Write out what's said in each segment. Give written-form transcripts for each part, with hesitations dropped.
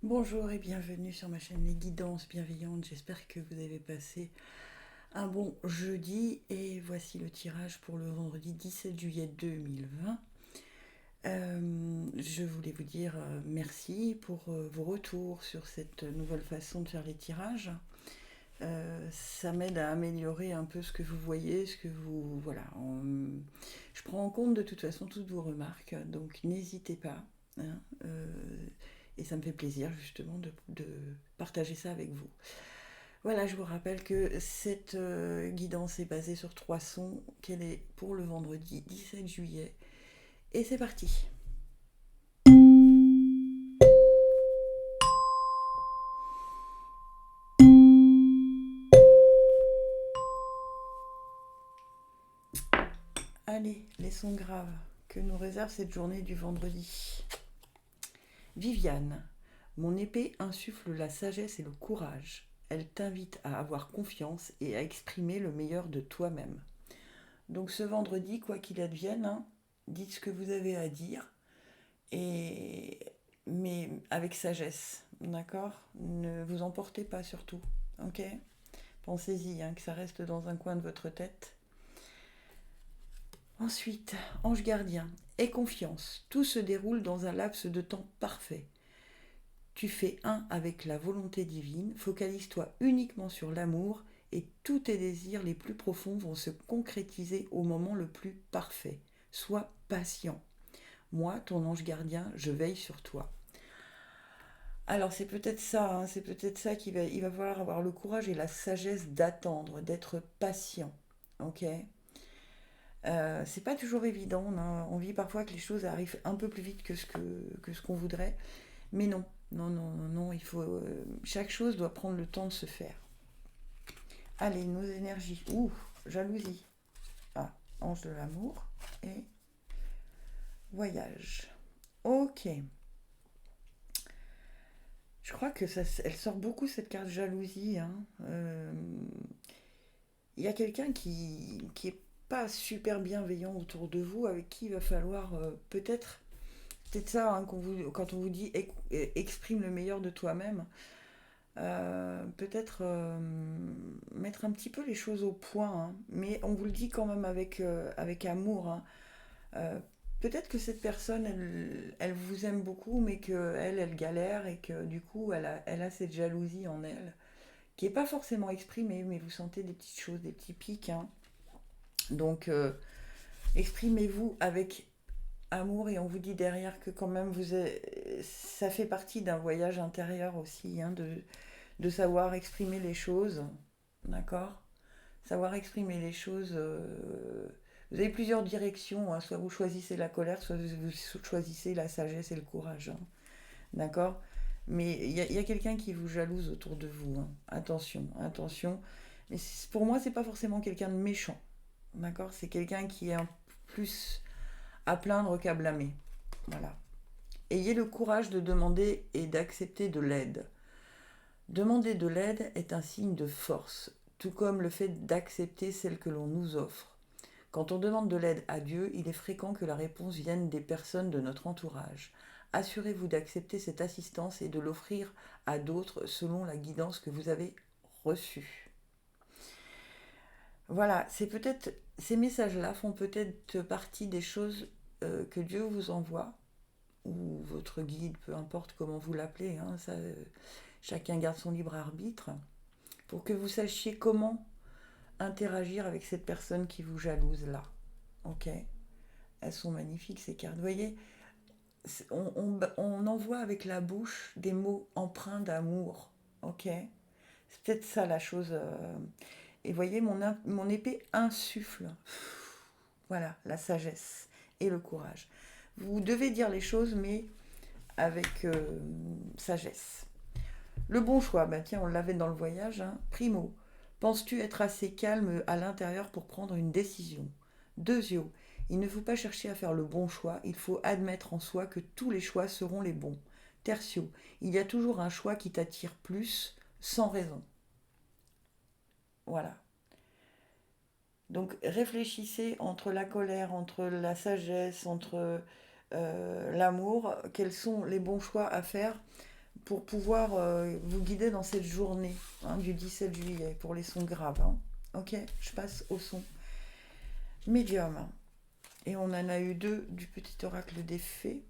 Bonjour et bienvenue sur ma chaîne Les Guidances Bienveillantes. J'espère que vous avez passé un bon jeudi et voici le tirage pour le vendredi 17 juillet 2020. Je voulais vous dire merci pour vos retours sur cette nouvelle façon de faire les tirages. Ça m'aide à améliorer un peu ce que vous voyez, ce que vous... Voilà, je prends en compte de toute façon toutes vos remarques, donc n'hésitez pas. Hein, et ça me fait plaisir justement de partager ça avec vous. Voilà, je vous rappelle que cette guidance est basée sur 3 sons, qu'elle est pour le vendredi 17 juillet. Et c'est parti. Allez, les sons graves que nous réserve cette journée du vendredi. Viviane, mon épée insuffle la sagesse et le courage. Elle t'invite à avoir confiance et à exprimer le meilleur de toi-même. Donc ce vendredi, quoi qu'il advienne, hein, dites ce que vous avez à dire, et... mais avec sagesse, d'accord. Ne vous emportez pas surtout, ok. Pensez-y, hein, que ça reste dans un coin de votre tête. Ensuite, ange gardien, aie confiance, tout se déroule dans un laps de temps parfait. Tu fais un avec la volonté divine, focalise-toi uniquement sur l'amour et tous tes désirs les plus profonds vont se concrétiser au moment le plus parfait. Sois patient. Moi, ton ange gardien, je veille sur toi. Alors c'est peut-être ça, hein, c'est peut-être ça il va falloir avoir le courage et la sagesse d'attendre, d'être patient. Ok. C'est pas toujours évident, on vit parfois que les choses arrivent un peu plus vite que ce qu'on voudrait. Mais non, non, non, non, non, il faut. Chaque chose doit prendre le temps de se faire. Allez, nos énergies. Ouh, jalousie. Ah, ange de l'amour et voyage. Ok. Je crois que elle sort beaucoup cette carte jalousie, hein. Il y a quelqu'un qui est pas super bienveillant autour de vous, avec qui il va falloir peut-être ça, hein, quand on vous dit exprime le meilleur de toi-même. Peut-être mettre un petit peu les choses au point, hein, mais on vous le dit quand même avec amour, hein. Euh, Peut-être que cette personne, elle vous aime beaucoup, mais qu'elle galère et que du coup, elle a cette jalousie en elle, qui n'est pas forcément exprimée, mais vous sentez des petites choses, des petits pics, hein. Donc, exprimez-vous avec amour et on vous dit derrière que quand même, ça fait partie d'un voyage intérieur aussi, hein, de savoir exprimer les choses, d'accord. Savoir exprimer les choses. Vous avez plusieurs directions, hein. Soit vous choisissez la colère, soit vous choisissez la sagesse et le courage, hein. D'accord. Mais il y a quelqu'un qui vous jalouse autour de vous, hein. Attention, attention. Mais pour moi, c'est pas forcément quelqu'un de méchant. D'accord. C'est quelqu'un qui est un plus à plaindre qu'à blâmer. Voilà. Ayez le courage de demander et d'accepter de l'aide. Demander de l'aide est un signe de force, tout comme le fait d'accepter celle que l'on nous offre. Quand on demande de l'aide à Dieu, il est fréquent que la réponse vienne des personnes de notre entourage. Assurez-vous d'accepter cette assistance et de l'offrir à d'autres selon la guidance que vous avez reçue. Voilà, c'est peut-être ces messages-là font peut-être partie des choses que Dieu vous envoie ou votre guide, peu importe comment vous l'appelez, hein, ça, chacun garde son libre arbitre, pour que vous sachiez comment interagir avec cette personne qui vous jalouse là. Ok. Elles sont magnifiques ces cartes. Vous voyez, on envoie avec la bouche des mots empreints d'amour. Ok. C'est peut-être ça la chose. Et vous voyez, mon épée insuffle. Voilà, la sagesse et le courage. Vous devez dire les choses, mais avec sagesse. Le bon choix, bah tiens, on l'avait dans le voyage, hein. Primo, penses-tu être assez calme à l'intérieur pour prendre une décision? Deuxio, il ne faut pas chercher à faire le bon choix, il faut admettre en soi que tous les choix seront les bons. Tertio, il y a toujours un choix qui t'attire plus, sans raison. Voilà. Donc réfléchissez entre la colère, entre la sagesse, entre l'amour, quels sont les bons choix à faire. pour pouvoir vous guider dans cette journée hein, du 17 juillet pour les sons graves. Hein. Ok, je passe au son médium. Et on en a eu deux du petit oracle des fées.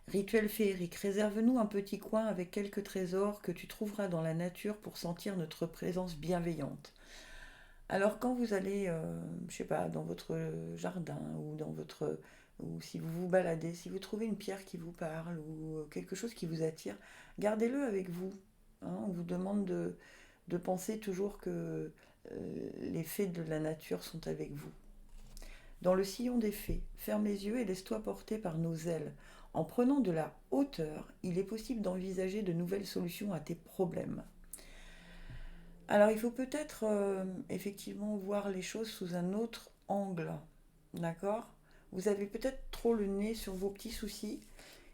Rituel féerique. Réserve-nous un petit coin avec quelques trésors que tu trouveras dans la nature pour sentir notre présence bienveillante. Alors quand vous allez, je sais pas, dans votre jardin ou dans votre ou si vous vous baladez, si vous trouvez une pierre qui vous parle ou quelque chose qui vous attire, gardez-le avec vous. Hein. On vous demande de penser toujours que les fées de la nature sont avec vous. Dans le sillon des fées, ferme les yeux et laisse-toi porter par nos ailes. En prenant de la hauteur, il est possible d'envisager de nouvelles solutions à tes problèmes. Alors il faut peut-être effectivement voir les choses sous un autre angle, d'accord? Vous avez peut-être trop le nez sur vos petits soucis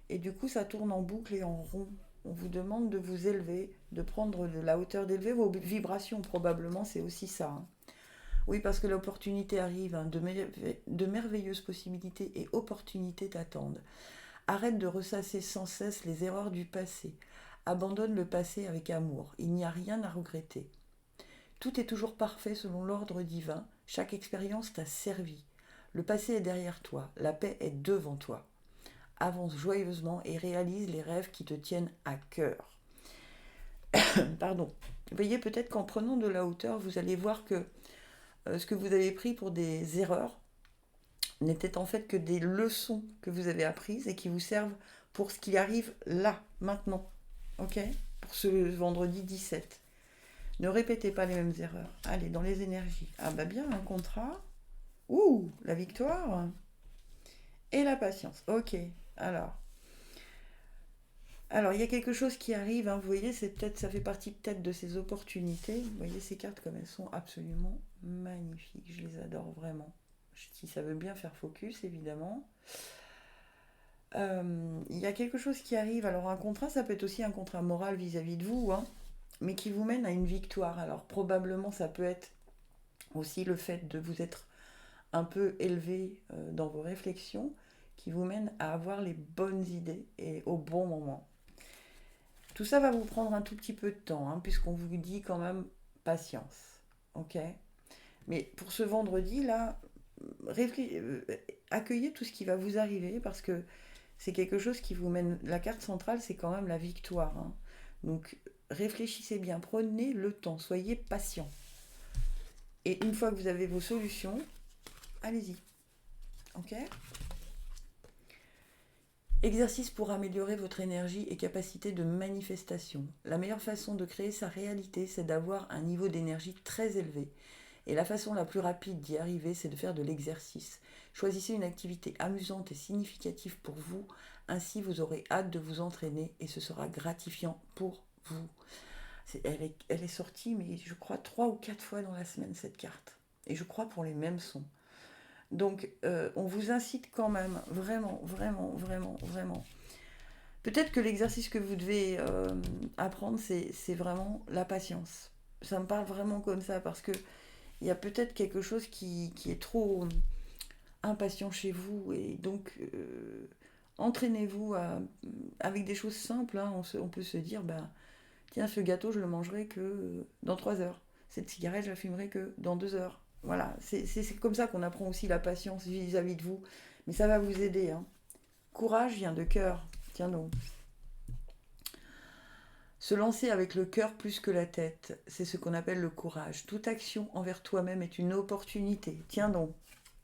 et du coup ça tourne en boucle et en rond. On vous demande de vous élever, de prendre de la hauteur, d'élever vos vibrations probablement, c'est aussi ça. Hein. Oui, parce que l'opportunité arrive, hein, de merveilleuses possibilités et opportunités t'attendent. Arrête de ressasser sans cesse les erreurs du passé. Abandonne le passé avec amour. Il n'y a rien à regretter. Tout est toujours parfait selon l'ordre divin. Chaque expérience t'a servi. Le passé est derrière toi. La paix est devant toi. Avance joyeusement et réalise les rêves qui te tiennent à cœur. Pardon. Veuillez peut-être qu'en prenant de la hauteur, vous allez voir que ce que vous avez pris pour des erreurs n'étaient en fait que des leçons que vous avez apprises et qui vous servent pour ce qui arrive là, maintenant. Ok? Pour ce vendredi 17. Ne répétez pas les mêmes erreurs. Allez, dans les énergies. Ah bah bien, un contrat. Ouh, la victoire. Et la patience. Ok, alors. Alors, il y a quelque chose qui arrive, hein, vous voyez, c'est peut-être, ça fait partie peut-être de ces opportunités. Vous voyez ces cartes comme elles sont absolument magnifiques. Je les adore vraiment. Si ça veut bien faire focus, évidemment. Il y a quelque chose qui arrive. Alors, un contrat, ça peut être aussi un contrat moral vis-à-vis de vous, hein, mais qui vous mène à une victoire. Alors, probablement, ça peut être aussi le fait de vous être un peu élevé dans vos réflexions, qui vous mène à avoir les bonnes idées et au bon moment. Tout ça va vous prendre un tout petit peu de temps, hein, puisqu'on vous dit quand même patience. Ok? Mais pour ce vendredi-là, accueillez tout ce qui va vous arriver parce que c'est quelque chose qui vous mène. La carte centrale, c'est quand même la victoire. Hein. Donc réfléchissez bien, prenez le temps, soyez patient. Et une fois que vous avez vos solutions, allez-y. Ok? Exercice pour améliorer votre énergie et capacité de manifestation. La meilleure façon de créer sa réalité, c'est d'avoir un niveau d'énergie très élevé. Et la façon la plus rapide d'y arriver, c'est de faire de l'exercice. Choisissez une activité amusante et significative pour vous. Ainsi, vous aurez hâte de vous entraîner et ce sera gratifiant pour vous. Elle est sortie, mais je crois 3 ou 4 fois dans la semaine, cette carte. Et je crois pour les mêmes sons. Donc, on vous incite quand même, vraiment, vraiment, vraiment, vraiment. Peut-être que l'exercice que vous devez apprendre, c'est vraiment la patience. Ça me parle vraiment comme ça, parce que il y a peut-être quelque chose qui est trop impatient chez vous, et donc entraînez-vous avec des choses simples. Hein, on peut se dire, bah, tiens, ce gâteau, je le mangerai que dans 3 heures. Cette cigarette, je la fumerai que dans 2 heures. Voilà, c'est comme ça qu'on apprend aussi la patience vis-à-vis de vous. Mais ça va vous aider. Hein. Courage vient de cœur. Tiens donc. Se lancer avec le cœur plus que la tête, c'est ce qu'on appelle le courage. Toute action envers toi-même est une opportunité. Tiens donc,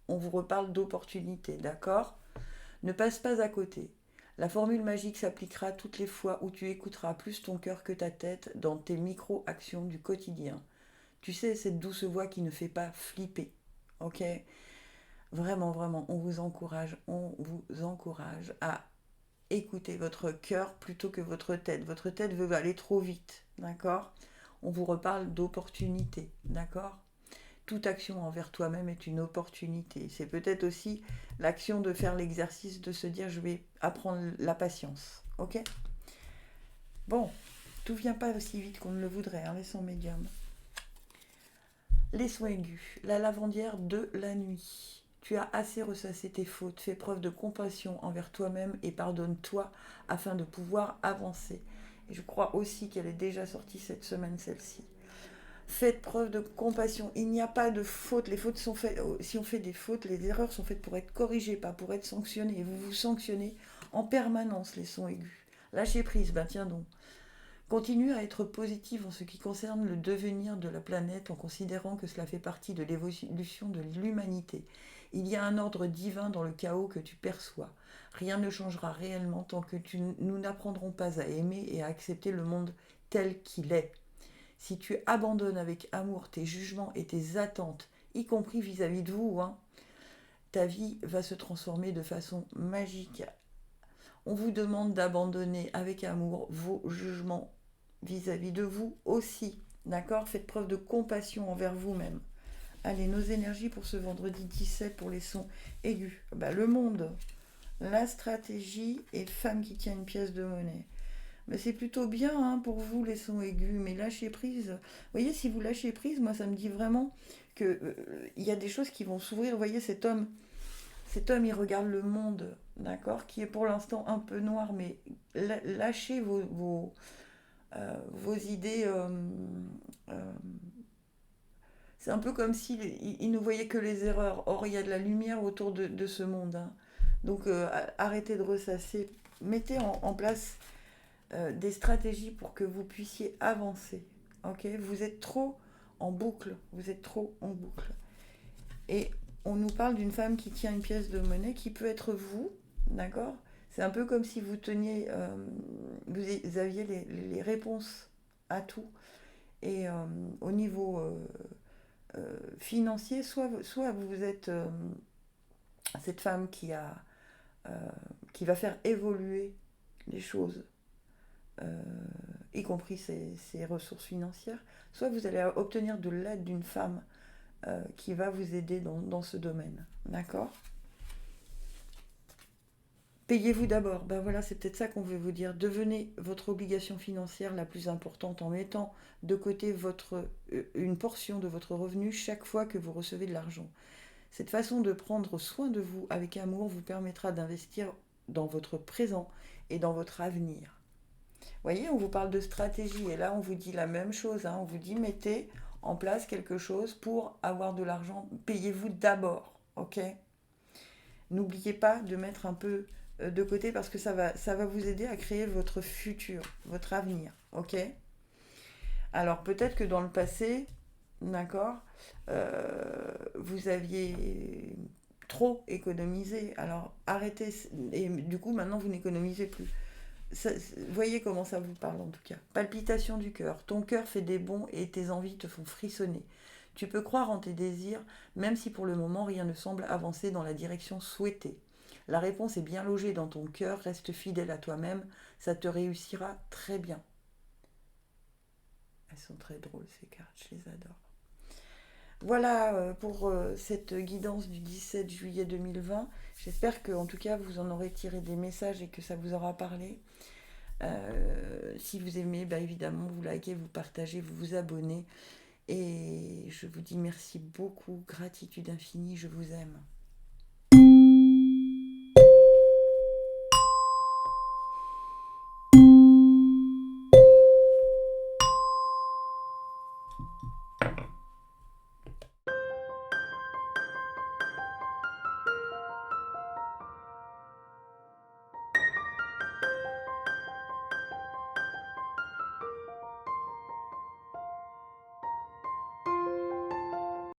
on vous reparle d'opportunité, d'accord? Ne passe pas à côté. La formule magique s'appliquera toutes les fois où tu écouteras plus ton cœur que ta tête dans tes micro-actions du quotidien. Tu sais, cette douce voix qui ne fait pas flipper. Ok? Vraiment, vraiment, on vous encourage à écouter votre cœur plutôt que votre tête. Votre tête veut aller trop vite, d'accord? On vous reparle d'opportunité, d'accord? Toute action envers toi-même est une opportunité. C'est peut-être aussi l'action de faire l'exercice de se dire je vais apprendre la patience, ok? Bon, tout vient pas aussi vite qu'on ne le voudrait, hein, les sons médiums. Les soins aigus, la lavandière de la nuit. Tu as assez ressassé tes fautes, fais preuve de compassion envers toi-même et pardonne-toi afin de pouvoir avancer. Et je crois aussi qu'elle est déjà sortie cette semaine, celle-ci. Faites preuve de compassion. Il n'y a pas de faute. Les fautes sont faites. Si on fait des fautes, les erreurs sont faites pour être corrigées, pas pour être sanctionnées. Et vous vous sanctionnez en permanence les sons aigus. Lâchez prise, ben tiens donc. Continue à être positive en ce qui concerne le devenir de la planète en considérant que cela fait partie de l'évolution de l'humanité. Il y a un ordre divin dans le chaos que tu perçois. Rien ne changera réellement tant que nous n'apprendrons pas à aimer et à accepter le monde tel qu'il est. Si tu abandonnes avec amour tes jugements et tes attentes, y compris vis-à-vis de vous, ta vie va se transformer de façon magique. On vous demande d'abandonner avec amour vos jugements vis-à-vis de vous aussi. D'accord? Faites preuve de compassion envers vous-même. Allez, nos énergies pour ce vendredi 17 pour les sons aigus. Le monde, la stratégie et femme qui tient une pièce de monnaie. Mais c'est plutôt bien pour vous les sons aigus, mais lâchez prise. Vous voyez, si vous lâchez prise, moi ça me dit vraiment que il y a des choses qui vont s'ouvrir. Vous voyez, cet homme, il regarde le monde, d'accord, qui est pour l'instant un peu noir, mais lâchez vos idées. C'est un peu comme s'il il ne voyait que les erreurs. Or, il y a de la lumière autour de ce monde. Donc, arrêtez de ressasser. Mettez en place des stratégies pour que vous puissiez avancer. Ok? Vous êtes trop en boucle. Vous êtes trop en boucle. Et on nous parle d'une femme qui tient une pièce de monnaie qui peut être vous, d'accord? C'est un peu comme si vous teniez, vous aviez les réponses à tout. Et au niveau financier, soit vous êtes cette femme euh, qui va faire évoluer les choses, euh, y compris ses ressources financières, soit vous allez obtenir de l'aide d'une femme qui va vous aider dans ce domaine. D'accord? Payez-vous d'abord. Ben voilà, c'est peut-être ça qu'on veut vous dire. Devenez votre obligation financière la plus importante en mettant de côté une portion de votre revenu chaque fois que vous recevez de l'argent. Cette façon de prendre soin de vous avec amour vous permettra d'investir dans votre présent et dans votre avenir. Vous voyez, on vous parle de stratégie et là on vous dit la même chose. On vous dit mettez en place quelque chose pour avoir de l'argent. Payez-vous d'abord, ok? N'oubliez pas de mettre un peu de côté parce que ça va vous aider à créer votre futur, votre avenir, ok? Alors peut-être que dans le passé, d'accord, vous aviez trop économisé. Alors arrêtez, et du coup maintenant vous n'économisez plus. Voyez comment ça vous parle en tout cas. Palpitation du cœur. Ton cœur fait des bonds et tes envies te font frissonner. Tu peux croire en tes désirs, même si pour le moment rien ne semble avancer dans la direction souhaitée. La réponse est bien logée dans ton cœur, reste fidèle à toi-même, ça te réussira très bien. Elles sont très drôles ces cartes, je les adore. Voilà pour cette guidance du 17 juillet 2020. J'espère que en tout cas vous en aurez tiré des messages et que ça vous aura parlé. Si vous aimez, évidemment, vous likez, vous partagez, vous vous abonnez. Et je vous dis merci beaucoup, gratitude infinie, je vous aime.